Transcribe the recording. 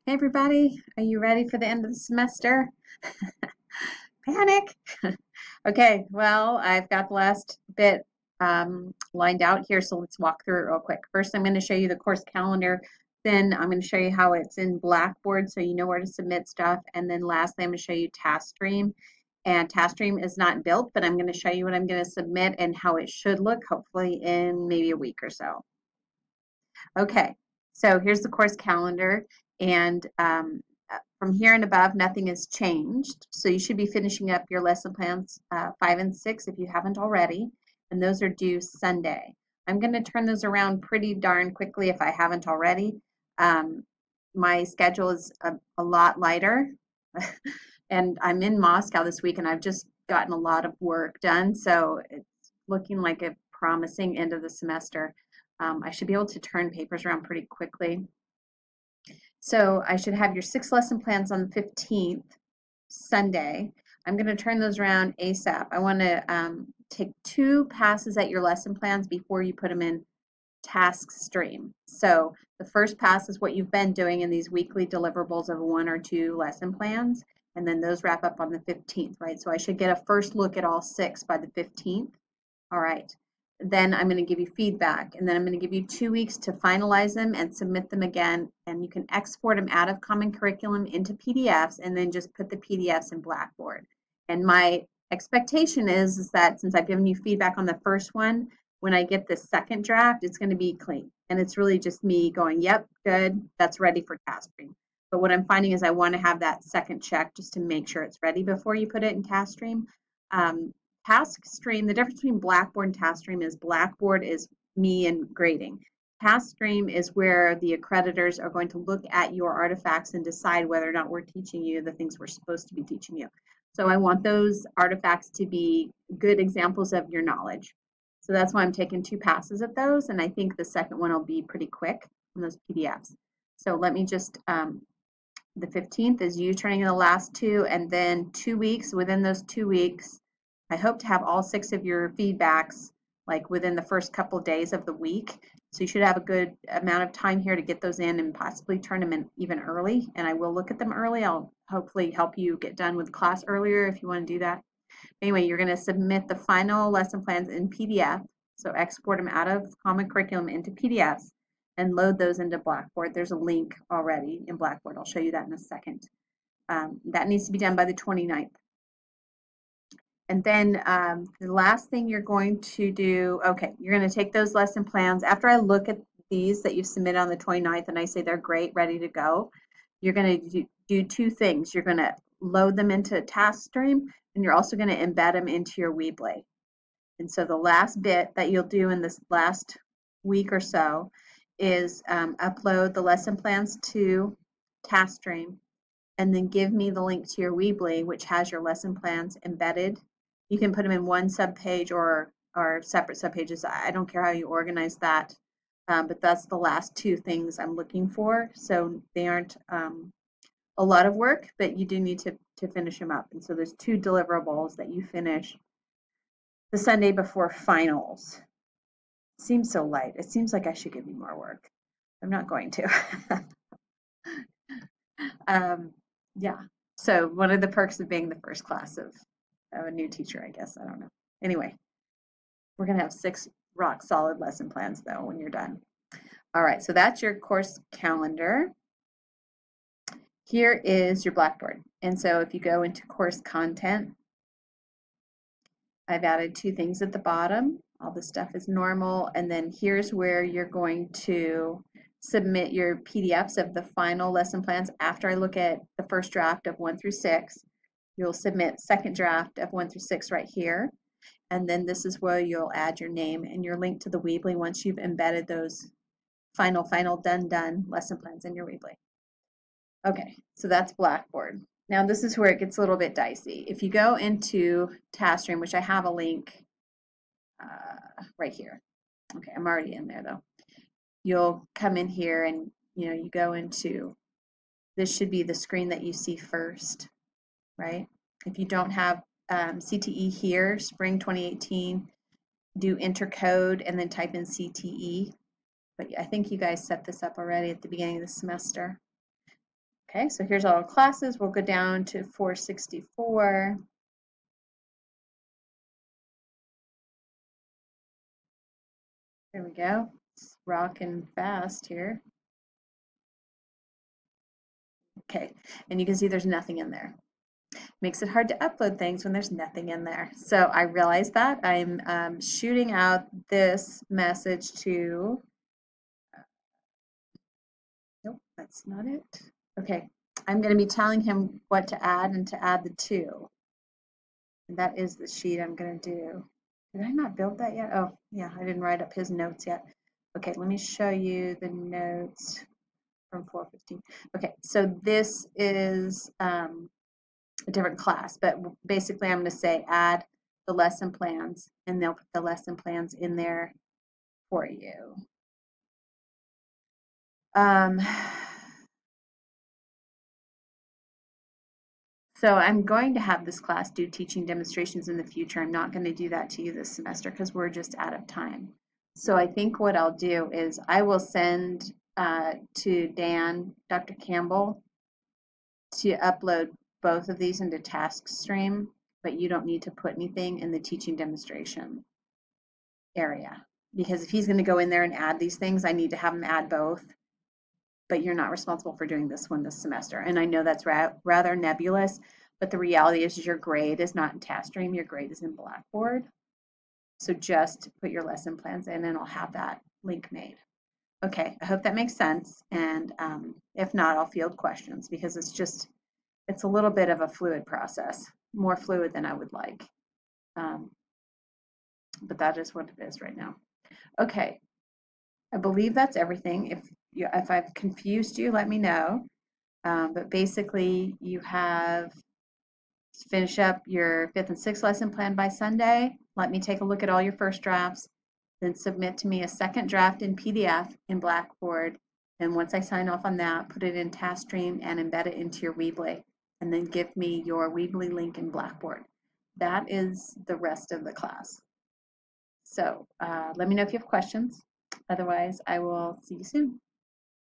Hey everybody, are you ready for the end of the semester? Panic! Okay, well, I've got the last bit lined out here, so let's walk through it real quick. First, I'm going to show you the course calendar. Then I'm going to show you how it's in Blackboard so you know where to submit stuff. And then lastly, I'm going to show you TaskStream. And TaskStream is not built, but I'm going to show you what I'm going to submit and how it should look, hopefully in maybe a week or so. Okay, so here's the course calendar, and from here and above, nothing has changed. So you should be finishing up your lesson plans 5 and 6 if you haven't already, and those are due Sunday. I'm going to turn those around pretty darn quickly if I haven't already. My schedule is a lot lighter, and I'm in Moscow this week, and I've just gotten a lot of work done, so it's looking like a promising end of the semester. I should be able to turn papers around pretty quickly. So I should have your 6 lesson plans on the 15th, Sunday. I'm going to turn those around ASAP. I want to take 2 passes at your lesson plans before you put them in TaskStream. So the first pass is what you've been doing in these weekly deliverables of 1 or 2 lesson plans, and then those wrap up on the 15th, right? So I should get a first look at all 6 by the 15th. All right. Then I'm going to give you feedback, and then I'm going to give you 2 weeks to finalize them and submit them again, and you can export them out of Common Curriculum into PDFs and then just put the PDFs in Blackboard. And my expectation is that since I've given you feedback on the first one, when I get the second draft, it's going to be clean. And it's really just me going, yep, good, that's ready for TaskStream. But what I'm finding is I want to have that second check just to make sure it's ready before you put it in TaskStream. TaskStream, the difference between Blackboard and TaskStream is Blackboard is me and grading. TaskStream is where the accreditors are going to look at your artifacts and decide whether or not we're teaching you the things we're supposed to be teaching you. So I want those artifacts to be good examples of your knowledge. So that's why I'm taking 2 passes at those, and I think the second one will be pretty quick on those PDFs. So let me just, the 15th is you turning in the last 2, and then 2 weeks, within those 2 weeks, I hope to have all 6 of your feedbacks like within the first couple of days of the week. So you should have a good amount of time here to get those in and possibly turn them in even early. And I will look at them early. I'll hopefully help you get done with class earlier if you want to do that. Anyway, you're going to submit the final lesson plans in PDF. So export them out of Common Curriculum into PDFs and load those into Blackboard. There's a link already in Blackboard. I'll show you that in a second. That needs to be done by the 29th. And then the last thing you're going to do, okay, you're going to take those lesson plans. After I look at these that you've submitted on the 29th and I say they're great, ready to go, you're going to do 2 things. You're going to load them into TaskStream, and you're also going to embed them into your Weebly. And so the last bit that you'll do in this last week or so is upload the lesson plans to TaskStream, and then give me the link to your Weebly, which has your lesson plans embedded. You can put them in one subpage or separate subpages. I don't care how you organize that, but that's the last 2 things I'm looking for. So they aren't a lot of work, but you do need to finish them up. And so there's 2 deliverables that you finish the Sunday before finals. Seems so light. It seems like I should give you more work. I'm not going to. Yeah. So one of the perks of being the first class of a new teacher, I guess. I don't know. Anyway, we're going to have 6 rock solid lesson plans though when you're done. All right, so that's your course calendar. Here is your Blackboard. And so if you go into course content, I've added 2 things at the bottom. All the stuff is normal. And then here's where you're going to submit your PDFs of the final lesson plans. After I look at the first draft of 1 through 6, you'll submit second draft of 1 through 6 right here. And then this is where you'll add your name and your link to the Weebly once you've embedded those final, done lesson plans in your Weebly. Okay, so that's Blackboard. Now this is where it gets a little bit dicey. If you go into TaskStream, which I have a link right here. Okay, I'm already in there though. You'll come in here and you go into, this should be the screen that you see first, right? If you don't have CTE here, spring 2018, do enter code and then type in CTE. But I think you guys set this up already at the beginning of the semester. Okay, so here's all our classes. We'll go down to 464. There we go. It's rocking fast here. Okay, and you can see there's nothing in there. Makes it hard to upload things when there's nothing in there. So I realize that. I'm shooting out this message to, nope, that's not it. Okay, I'm going to be telling him what to add and to add the two. And that is the sheet I'm going to do. Did I not build that yet? Oh, yeah, I didn't write up his notes yet. Okay, let me show you the notes from 415. Okay, so this is a different class, but basically I'm going to say add the lesson plans, and they'll put the lesson plans in there for you. So I'm going to have this class do teaching demonstrations in the future. I'm not going to do that to you this semester because we're just out of time. So I think what I'll do is I will send to Dan, Dr. Campbell, to upload both of these into TaskStream, but you don't need to put anything in the teaching demonstration area. Because if he's going to go in there and add these things, I need to have him add both. But you're not responsible for doing this one this semester. And I know that's rather nebulous, but the reality is your grade is not in TaskStream, your grade is in Blackboard. So just put your lesson plans in and I'll have that link made. Okay, I hope that makes sense. And if not, I'll field questions because it's a little bit of a fluid process, more fluid than I would like. But that is what it is right now. Okay, I believe that's everything. If I've confused you, let me know. But basically, you have to finish up your 5th and 6th lesson plan by Sunday. Let me take a look at all your first drafts, then submit to me a second draft in PDF in Blackboard. And once I sign off on that, put it in TaskStream and embed it into your Weebly. And then give me your Weebly link in Blackboard. That is the rest of the class. So let me know if you have questions. Otherwise, I will see you soon.